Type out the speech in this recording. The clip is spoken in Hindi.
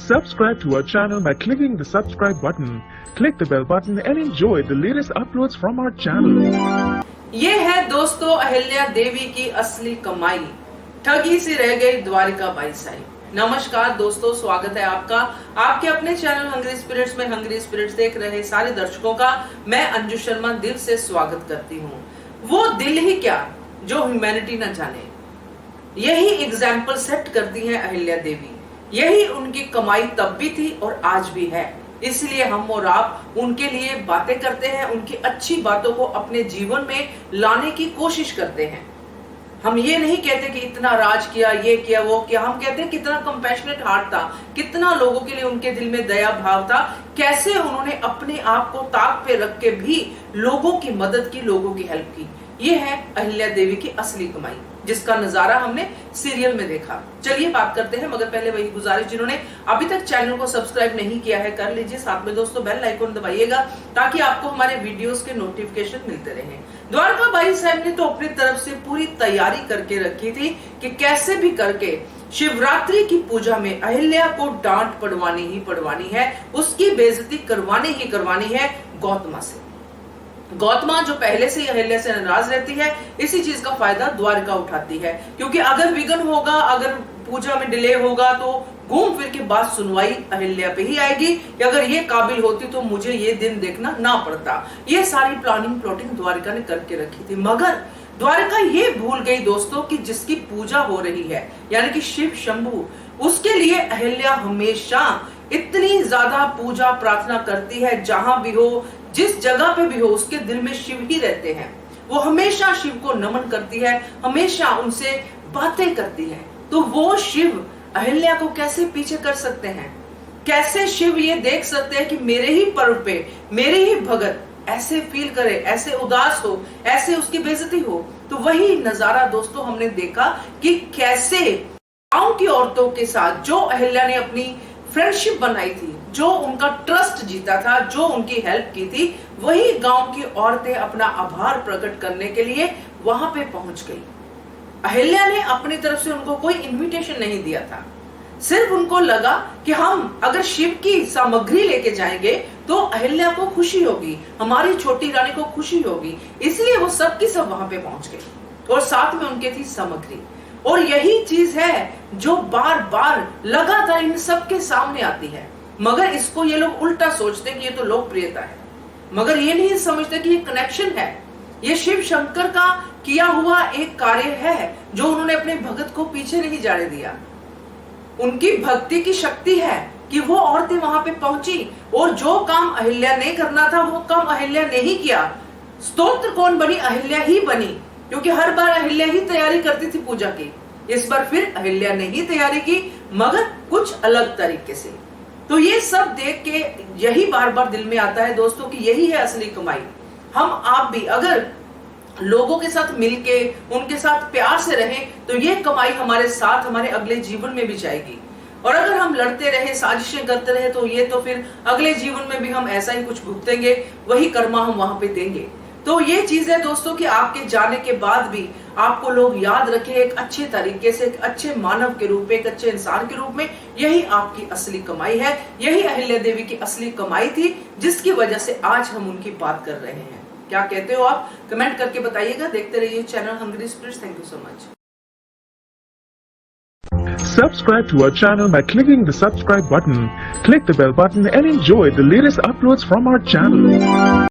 Subscribe to our channel by clicking the subscribe button. Click the bell button and enjoy the latest uploads from our channel. ये है दोस्तों अहिल्या देवी की असली कमाई। ठगी से रह गई द्वारिका बाई साई। नमस्कार दोस्तों, स्वागत है आपका आपके अपने चैनल हंग्री स्पिरिट्स में। हंग्री स्पिरिट्स देख रहे सारे दर्शकों का मैं अंजू शर्मा दिल से स्वागत करती हूँ। वो दिल ही क्या जो ह्यूमैनिटी न जाने, यही एग्जाम्पल सेट करती है अहिल्या देवी। यही उनकी कमाई तब भी थी और आज भी है। इसलिए हम और आप उनके लिए बातें करते हैं, उनकी अच्छी बातों को अपने जीवन में लाने की कोशिश करते हैं। हम ये नहीं कहते कि इतना राज किया, ये किया, वो किया। हम कहते हैं कितना कंपैशनेट हार्ट था, कितना लोगों के लिए उनके दिल में दया भाव था, कैसे उन्होंने अपने आप को ताक पे रख के भी लोगों की मदद की, लोगों की हेल्प की। ये है अहिल्या देवी की असली कमाई, जिसका नजारा हमने सीरियल में देखा। चलिए बात करते हैं, मगर पहले वही गुजारिश, जिन्होंने अभी तक चैनल को सब्सक्राइब नहीं किया है कर लीजिए। साथ में दोस्तों बेल आइकन दबाइएगा ताकि आपको हमारे वीडियोस के नोटिफिकेशन मिलते रहें। द्वारका बाई साहब ने तो अपनी तरफ से पूरी तैयारी करके रखी थी कि कैसे भी करके शिवरात्रि की पूजा में अहिल्या को डांट पड़वानी ही पड़वानी है, उसकी बेइज्जती करवानी ही करवानी है गौतमा से। गौतमा जो पहले से ही अहिल्या से नाराज रहती है, इसी चीज का फायदा द्वारका उठाती है। क्योंकि अगर विघ्न होगा, अगर पूजा में डिले होगा, तो घूम फिर के बात सुनवाई अहिल्या पे ही आएगी कि अगर ये काबिल होती तो मुझे ये दिन देखना ना पड़ता। ये सारी प्लानिंग प्लॉटिंग द्वारका ने करके रखी थी। मगर द्वारका ये भूल गई दोस्तों कि जिसकी पूजा हो रही है, यानी कि शिव शंभू, उसके लिए अहिल्या हमेशा इतनी ज्यादा पूजा प्रार्थना करती है। जहां भी हो, जिस जगह पे भी हो, उसके दिल में शिव ही रहते हैं। वो हमेशा शिव को नमन करती है, हमेशा उनसे बातें करती है। तो वो शिव अहिल्या को कैसे पीछे कर सकते हैं? कैसे शिव ये देख सकते हैं कि मेरे ही पर्व पे मेरे ही भगत ऐसे फील करे, ऐसे उदास हो, ऐसे उसकी बेइज्जती हो? तो वही नजारा दोस्तों हमने देखा कि कैसे गांव की औरतों के साथ जो अहिल्या ने अपनी फ्रेंडशिप बनाई थी, जो उनका ट्रस्ट जीता था, जो उनकी हेल्प की थी, वही गांव की औरतें अपना आभार प्रकट करने के लिए वहां पे पहुंच गई। अहिल्या ने अपनी तरफ से उनको कोई इनविटेशन नहीं दिया था। सिर्फ उनको लगा कि हम अगर शिव की सामग्री लेके जाएंगे तो अहिल्या को खुशी होगी, हमारी छोटी रानी को खुशी होगी। इसलिए वो सब की सब वहां पे पहुंच गई और साथ में उनके थी सामग्री। और यही चीज है जो बार बार लगातार इन सबके सामने आती है। मगर इसको ये लोग उल्टा सोचते कि ये तो लोकप्रियता है, मगर ये नहीं समझते कि ये कनेक्शन है। ये शिव शंकर का किया हुआ एक कार्य है जो उन्होंने अपने भगत को पीछे नहीं जाने दिया। उनकी भक्ति की शक्ति है कि वो औरतें वहां पे पहुंची और जो काम अहिल्या ने करना था वो काम अहिल्या ने ही किया। स्तोत्र कौन बनी? अहिल्या ही बनी, क्योंकि हर बार अहिल्या ही तैयारी करती थी पूजा की। इस बार फिर अहिल्या ने ही तैयारी की, मगर कुछ अलग तरीके से। तो ये सब देख के यही बार बार दिल में आता है दोस्तों कि यही है असली कमाई। हम आप भी अगर लोगों के साथ मिलके उनके साथ प्यार से रहें तो ये कमाई हमारे साथ हमारे अगले जीवन में भी जाएगी। और अगर हम लड़ते रहे, साजिशें करते रहे, तो ये तो फिर अगले जीवन में भी हम ऐसा ही कुछ भुगतेंगे, वही कर्मा हम वहां पे देंगे। तो ये चीज है दोस्तों कि आपके जाने के बाद भी आपको लोग याद रखें एक अच्छे तरीके से, एक अच्छे मानव के रूप में, एक अच्छे इंसान के रूप में। यही आपकी असली कमाई है, यही अहिल्या देवी की असली कमाई थी, जिसकी वजह से आज हम उनकी बात कर रहे हैं। क्या कहते हो आप? कमेंट करके बताइएगा। देखते रहिए channel hungry spirits. Thank you so much. Subscribe to our channel by clicking the subscribe button. Click the bell button and enjoy the latest uploads from our channel.